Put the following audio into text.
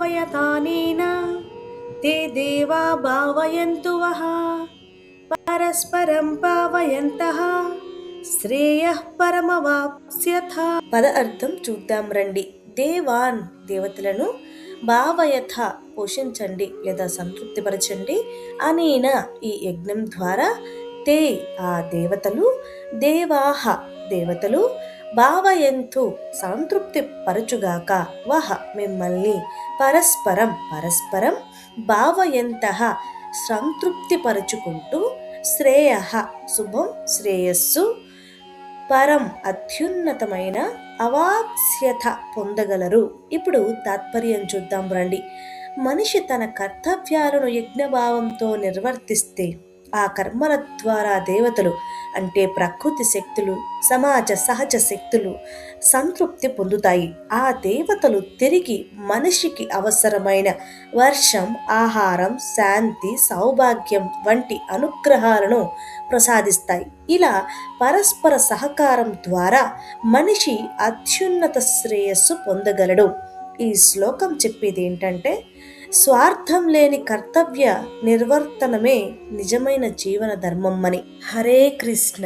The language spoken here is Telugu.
భావయతానేన తే దేవా భావయంతు వః పరస్పరం భావయంతః శ్రేయః పరమవాప్స్యథ. పద అర్థం చూద్దాం రండి. దేవాన్ దేవతలను, భావయథ పోషించండి లేదా సంతృప్తిపరచండి, అనేన ఈ యజ్ఞం ద్వారా, తే ఆ దేవతలు, దేవాహ దేవతలు, భావయంతు సంతృప్తి పరచుగాక, వహ మిమ్మల్ని, పరస్పరం పరస్పరం, భావయంతః సంతృప్తి పరుచుకుంటూ, శ్రేయ శుభం శ్రేయస్సు, పరం అత్యున్నతమైన, అవాప్స్యత పొందగలరు. ఇప్పుడు తాత్పర్యం చూద్దాం రండి. మనిషి తన కర్తవ్యాలను యజ్ఞభావంతో నిర్వర్తిస్తే ఆ కర్మల ద్వారా దేవతలు అంటే ప్రకృతి శక్తులు, సమాజ సహజ శక్తులు సంతృప్తి పొందుతాయి. ఆ దేవతలు తిరిగి మనిషికి అవసరమైన వర్షం, ఆహారం, శాంతి, సౌభాగ్యం వంటి అనుగ్రహాలను ప్రసాదిస్తాయి. ఇలా పరస్పర సహకారం ద్వారా మనిషి అత్యున్నత శ్రేయస్సు పొందగలడు. ఈ శ్లోకం చెప్పేది ఏంటంటే, స్వార్థం లేని కర్తవ్య నిర్వర్తనమే నిజమైన జీవన ధర్మం అని. హరే కృష్ణ.